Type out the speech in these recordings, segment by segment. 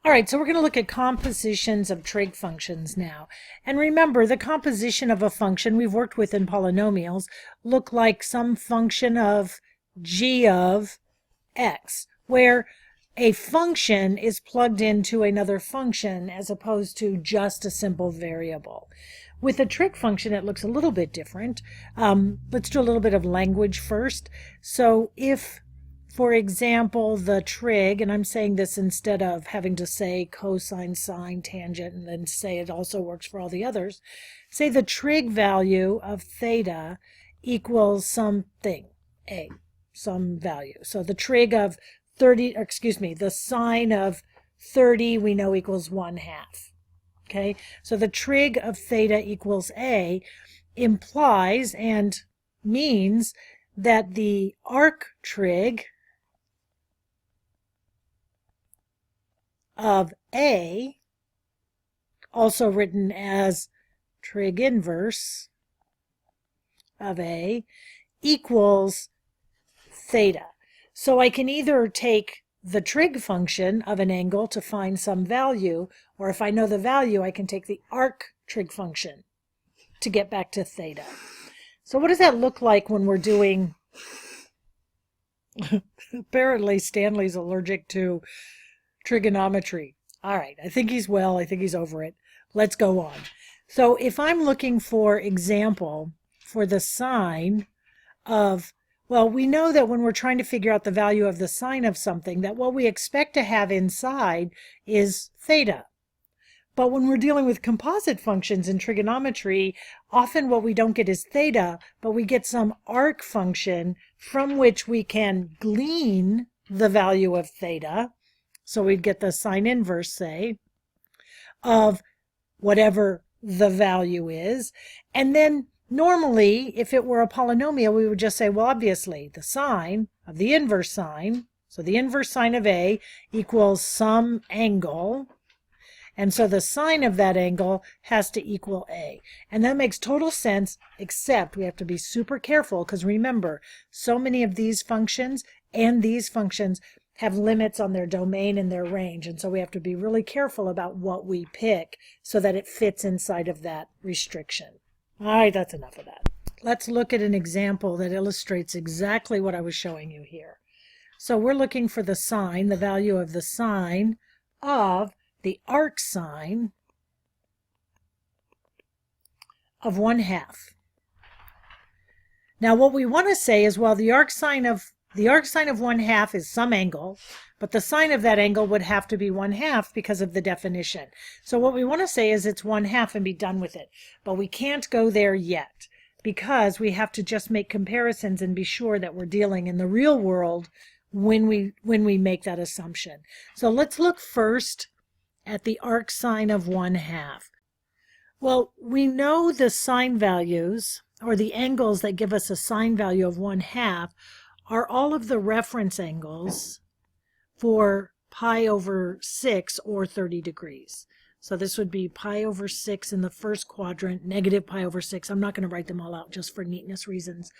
All right, so we're going to look at compositions of trig functions now. And remember, the composition of a function we've worked with in polynomials look like some function of g of x, where a function is plugged into another function as opposed to just a simple variable. With a trig function, it looks a little bit different. Let's do a little bit of language first. So if, for example, the trig, and I'm saying this instead of having to say cosine, sine, tangent, and then say it also works for all the others, say the trig value of theta equals something, some value. So the trig of 30, or excuse me, the sine of 30 we know equals 1/2. Okay, so the trig of theta equals a implies and means that the arc trig of a, also written as trig inverse of a, equals theta. So I can either take the trig function of an angle to find some value, or if I know the value, I can take the arc trig function to get back to theta. So what does that look like when we're doing... Apparently Stanley's allergic to trigonometry. All right, I think he's well, I think he's over it. Let's go on. So if I'm looking for example for the sine of, well, we know that when we're trying to figure out the value of the sine of something, that what we expect to have inside is theta. But when we're dealing with composite functions in trigonometry, often what we don't get is theta, but we get some arc function from which we can glean the value of theta. So we'd get the sine inverse, say, of whatever the value is. And then normally, if it were a polynomial, we would just say, well, obviously, the sine of the inverse sine, so the inverse sine of a equals some angle. And so the sine of that angle has to equal a. And that makes total sense, except we have to be super careful, because remember, so many of these functions and these functions have limits on their domain and their range. And so we have to be really careful about what we pick so that it fits inside of that restriction. All right, that's enough of that. Let's look at an example that illustrates exactly what I was showing you here. So we're looking for the sine, the value of the sine of the arc sine of 1/2. Now what we want to say is, well, the arc sine of 1/2 is some angle, but the sine of that angle would have to be 1/2 because of the definition. So what we want to say is it's 1/2 and be done with it. But we can't go there yet because we have to just make comparisons and be sure that we're dealing in the real world when we make that assumption. So let's look first at the arc sine of 1/2. Well, we know the sine values, or the angles that give us a sine value of 1/2, are all of the reference angles for pi over 6 or 30 degrees. So this would be pi over 6 in the first quadrant, negative pi over 6. I'm not going to write them all out just for neatness reasons.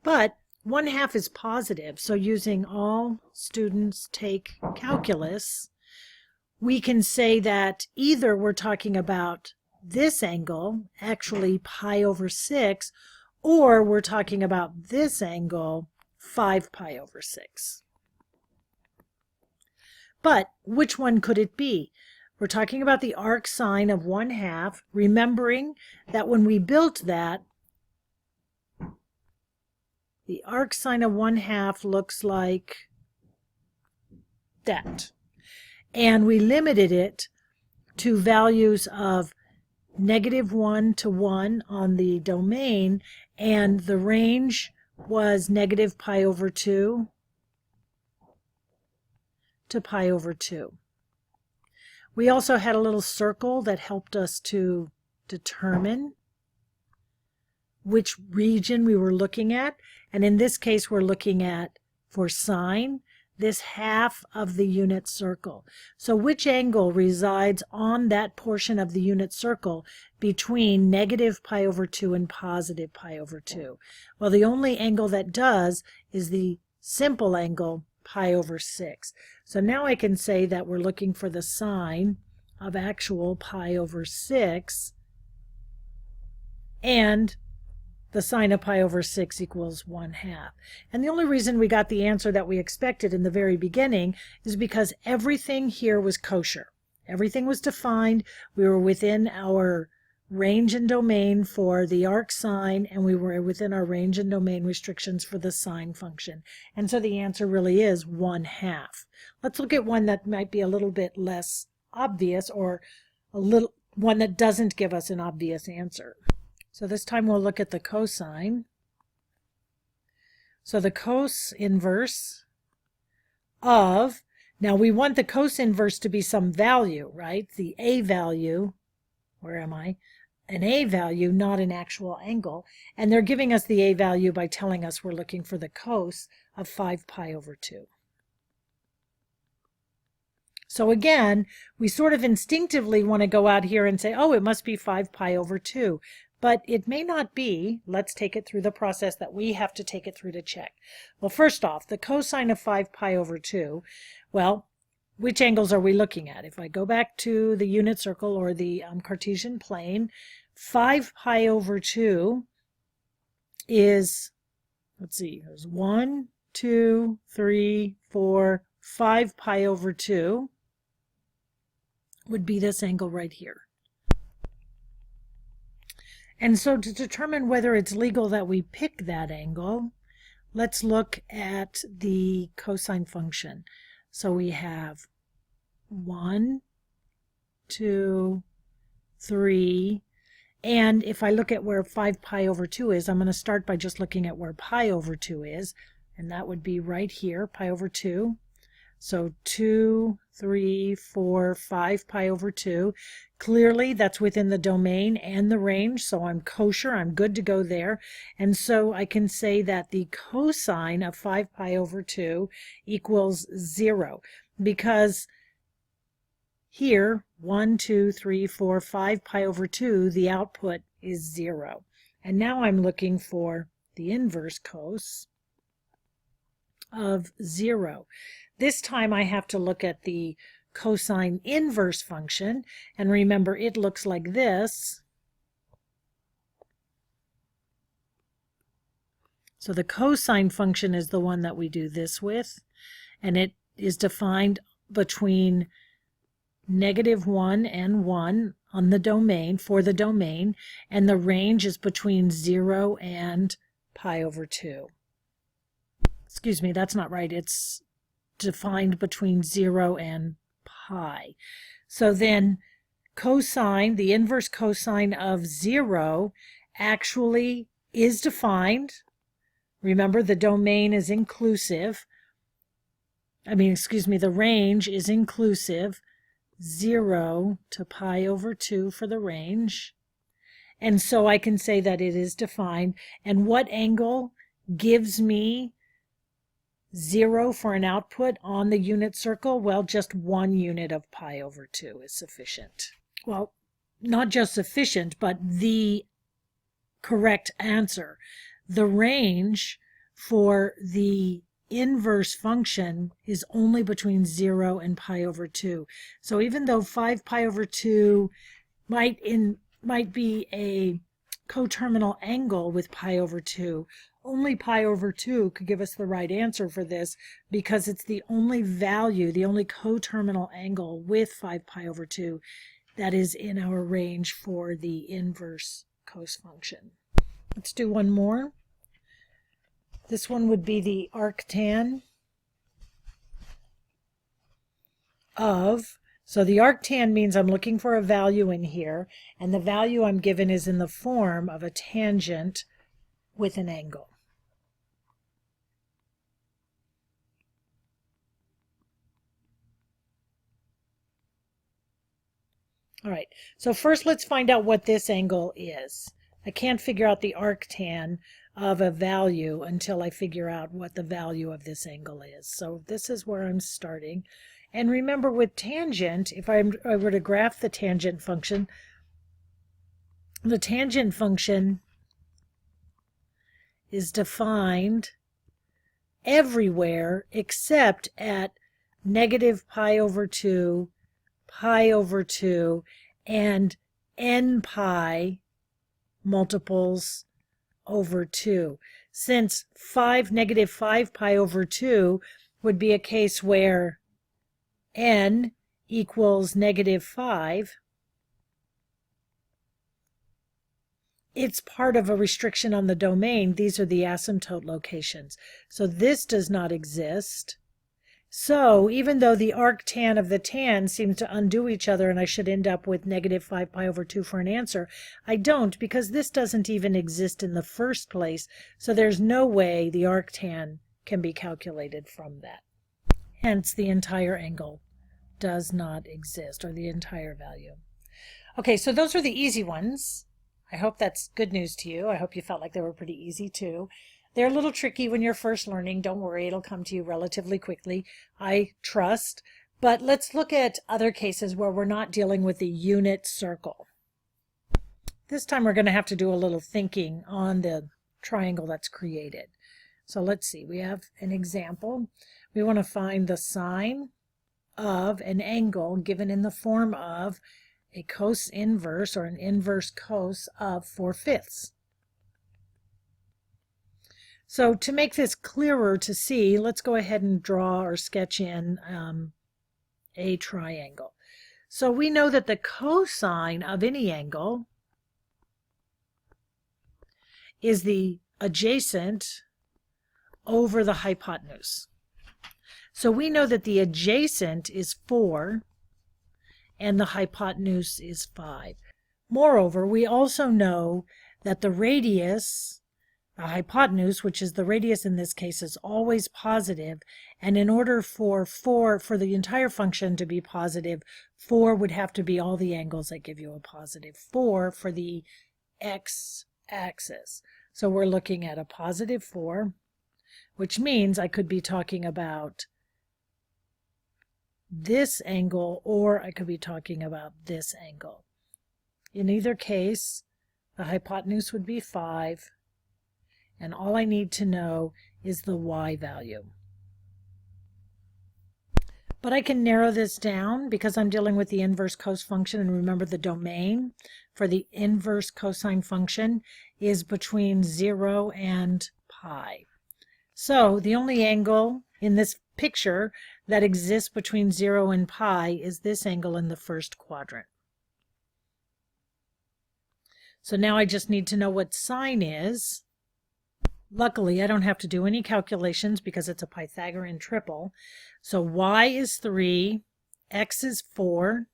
But 1/2 is positive, so using all students take calculus, we can say that either we're talking about this angle, actually pi over 6, or we're talking about this angle, 5 pi over 6. But which one could it be? We're talking about the arc sine of 1/2, remembering that when we built that, the arc sine of 1/2 looks like that. And we limited it to values of -1 to 1 on the domain, and the range was negative pi over 2 to pi over 2. We also had a little circle that helped us to determine which region we were looking at. And in this case, we're looking at, for sine, this half of the unit circle. So which angle resides on that portion of the unit circle between negative pi over 2 and positive pi over 2? Well, the only angle that does is the simple angle pi over 6. So now I can say that we're looking for the sine of actual pi over 6, and the sine of pi over 6 equals 1/2. And the only reason we got the answer that we expected in the very beginning is because everything here was kosher. Everything was defined. We were within our range and domain for the arc sine, and we were within our range and domain restrictions for the sine function. And so the answer really is 1/2. Let's look at one that might be a little bit less obvious, or one that doesn't give us an obvious answer. So this time we'll look at the cosine. So the cos inverse of, now we want the cos inverse to be some value, right? The a value, where am I? An a value, not an actual angle. And they're giving us the a value by telling us we're looking for the cos of 5 pi over 2. So again, we sort of instinctively want to go out here and say, oh, it must be 5 pi over 2. But it may not be. Let's take it through the process that we have to take it through to check. Well, first off, the cosine of 5 pi over 2, well, which angles are we looking at? If I go back to the unit circle or the Cartesian plane, 5 pi over 2 is, let's see, there's 1, 2, 3, 4, 5 pi over 2 would be this angle right here. And so to determine whether it's legal that we pick that angle, let's look at the cosine function. So we have 1, 2, 3, and if I look at where 5 pi over 2 is, I'm going to start by just looking at where pi over 2 is, and that would be right here, pi over 2. So 2, 3, 4, 5 pi over 2. Clearly that's within the domain and the range, so I'm kosher, I'm good to go there. And so I can say that the cosine of 5 pi over 2 equals 0, because here 1, 2, 3, 4, 5 pi over 2, the output is 0. And now I'm looking for the inverse cos of 0. This time I have to look at the cosine inverse function, and remember it looks like this. So the cosine function is the one that we do this with, and it is defined between -1 and 1 on the domain, for the domain, and the range is between 0 and pi over 2. Excuse me, that's not right. It's defined between 0 and pi. So then cosine, the inverse cosine of 0 actually is defined. Remember, the domain is inclusive. The range is inclusive. 0 to pi over 2 for the range. And so I can say that it is defined. And what angle gives me 0 for an output on the unit circle? Well, just 1 unit of pi over 2 is sufficient. Well, not just sufficient, but the correct answer. The range for the inverse function is only between 0 and pi over 2. So even though 5 pi over 2 might be a coterminal angle with pi over 2, only pi over 2 could give us the right answer for this, because it's the only value, the only coterminal angle with 5 pi over 2 that is in our range for the inverse cos function. Let's do one more. This one would be the arctan of, so the arctan means I'm looking for a value in here, and the value I'm given is in the form of a tangent with an angle. All right, so first let's find out what this angle is. I can't figure out the arctan of a value until I figure out what the value of this angle is. So this is where I'm starting. And remember, with tangent, if I were to graph the tangent function is defined everywhere except at negative pi over 2, pi over 2, and n pi multiples over 2. Since negative 5 pi over 2 would be a case where n equals negative 5, it's part of a restriction on the domain. These are the asymptote locations. So this does not exist. So even though the arctan of the tan seems to undo each other and I should end up with negative 5 pi over 2 for an answer, I don't, because this doesn't even exist in the first place. So there's no way the arctan can be calculated from that. Hence, the entire angle does not exist, or the entire value. Okay, so those are the easy ones. I hope that's good news to you. I hope you felt like they were pretty easy too. They're a little tricky when you're first learning. Don't worry, it'll come to you relatively quickly, I trust. But let's look at other cases where we're not dealing with the unit circle. This time we're going to have to do a little thinking on the triangle that's created. So let's see, we have an example. We want to find the sine of an angle given in the form of a cos inverse or an inverse cos of 4/5. So to make this clearer to see, let's go ahead and draw or sketch in a triangle. So we know that the cosine of any angle is the adjacent over the hypotenuse. So we know that the adjacent is 4 and the hypotenuse is 5. Moreover, we also know that the radius, the hypotenuse, which is the radius in this case, is always positive, and in order for the entire function to be positive, 4 would have to be all the angles that give you a positive 4 for the x-axis. So we're looking at a positive 4, which means I could be talking about this angle, or I could be talking about this angle. In either case, the hypotenuse would be 5, and all I need to know is the y value. But I can narrow this down because I'm dealing with the inverse cos function, and remember the domain for the inverse cosine function is between 0 and pi. So the only angle in this picture that exists between 0 and pi is this angle in the first quadrant. So now I just need to know what sine is. Luckily, I don't have to do any calculations because it's a Pythagorean triple. So y is 3, x is 4,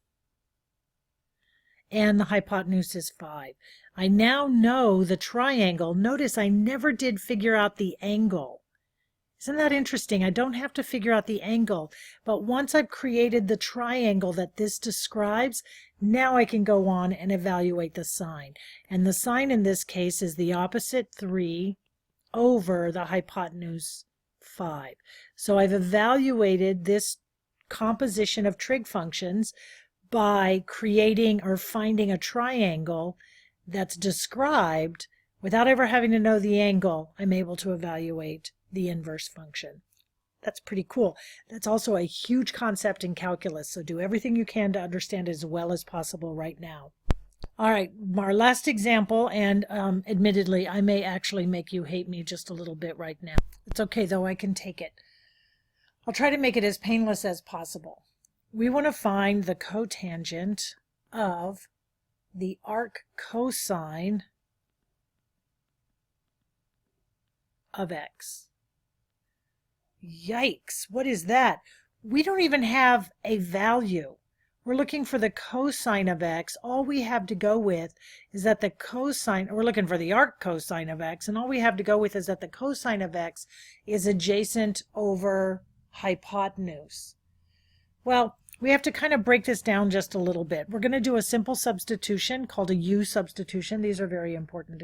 and the hypotenuse is 5. I now know the triangle. Notice I never did figure out the angle. Isn't that interesting? I don't have to figure out the angle, but once I've created the triangle that this describes, now I can go on and evaluate the sine. And the sine in this case is the opposite 3 over the hypotenuse 5. So I've evaluated this composition of trig functions by creating or finding a triangle that's described without ever having to know the angle. I'm able to evaluate the inverse function. That's pretty cool. That's also a huge concept in calculus, so do everything you can to understand it as well as possible right now. All right, our last example, and admittedly, I may actually make you hate me just a little bit right now. It's okay, though, I can take it. I'll try to make it as painless as possible. We want to find the cotangent of the arc cosine of x. Yikes, what is that? We don't even have a value. We're looking for the cosine of x. All we have to go with is that the cosine, we're looking for the arc cosine of x, and all we have to go with is that the cosine of x is adjacent over hypotenuse. Well, we have to kind of break this down just a little bit. We're going to do a simple substitution called a U substitution. These are very important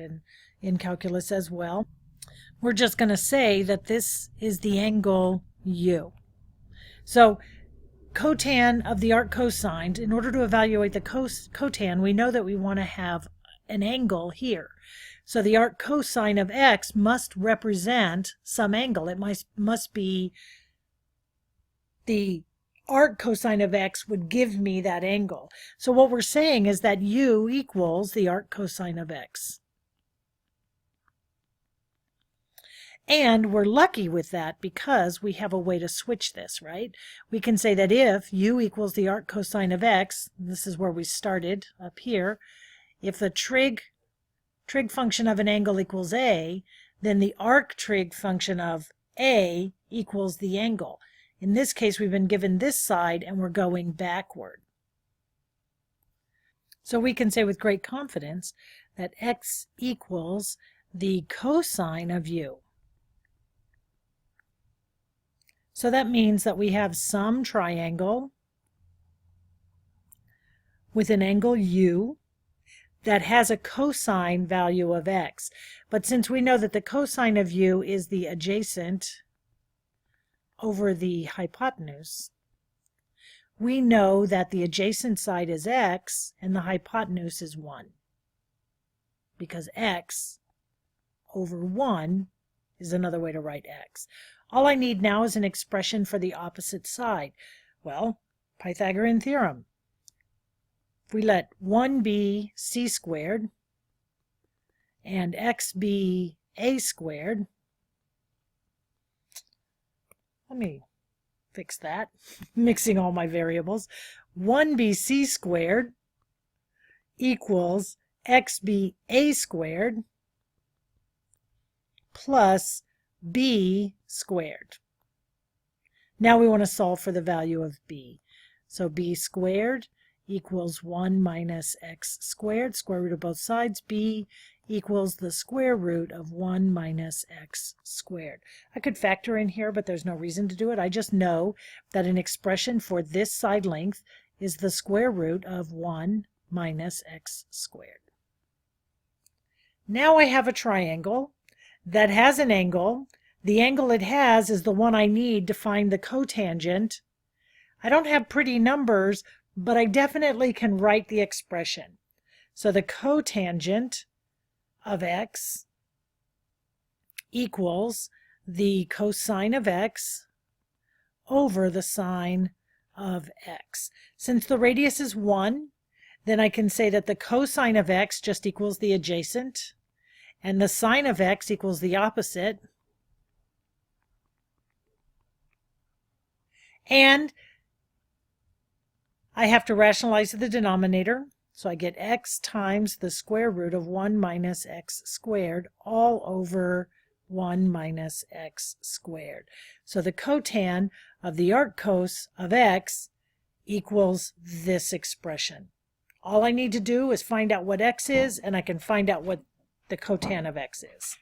in calculus as well. We're just going to say that this is the angle U. So cotan of the arc cosine, in order to evaluate the cotan, we know that we want to have an angle here. So the arc cosine of x must represent some angle. It must be the arc cosine of x would give me that angle. So what we're saying is that u equals the arc cosine of x. And we're lucky with that because we have a way to switch this, right? We can say that if u equals the arc cosine of x, this is where we started up here, if the trig function of an angle equals a, then the arc trig function of a equals the angle. In this case, we've been given this side and we're going backward. So we can say with great confidence that x equals the cosine of u. So that means that we have some triangle with an angle u that has a cosine value of x. But since we know that the cosine of u is the adjacent over the hypotenuse, we know that the adjacent side is x and the hypotenuse is 1. Because x over 1 is another way to write x. All I need now is an expression for the opposite side. Well, Pythagorean theorem. If we let 1 be c squared and x be a squared, let me fix that, mixing all my variables. 1b c squared equals xb a squared plus b squared. Now we want to solve for the value of b. So b squared equals 1 minus x squared, square root of both sides. B equals the square root of 1 minus x squared. I could factor in here, but there's no reason to do it. I just know that an expression for this side length is the square root of 1 minus x squared. Now I have a triangle that has an angle. The angle it has is the one I need to find the cotangent. I don't have pretty numbers, but I definitely can write the expression. So the cotangent of x equals the cosine of x over the sine of x. Since the radius is 1, then I can say that the cosine of x just equals the adjacent, and the sine of x equals the opposite. And I have to rationalize the denominator, so I get x times the square root of 1 minus x squared all over 1 minus x squared. So the cotan of the arc cos of x equals this expression. All I need to do is find out what x is, and I can find out what the cotan of x is.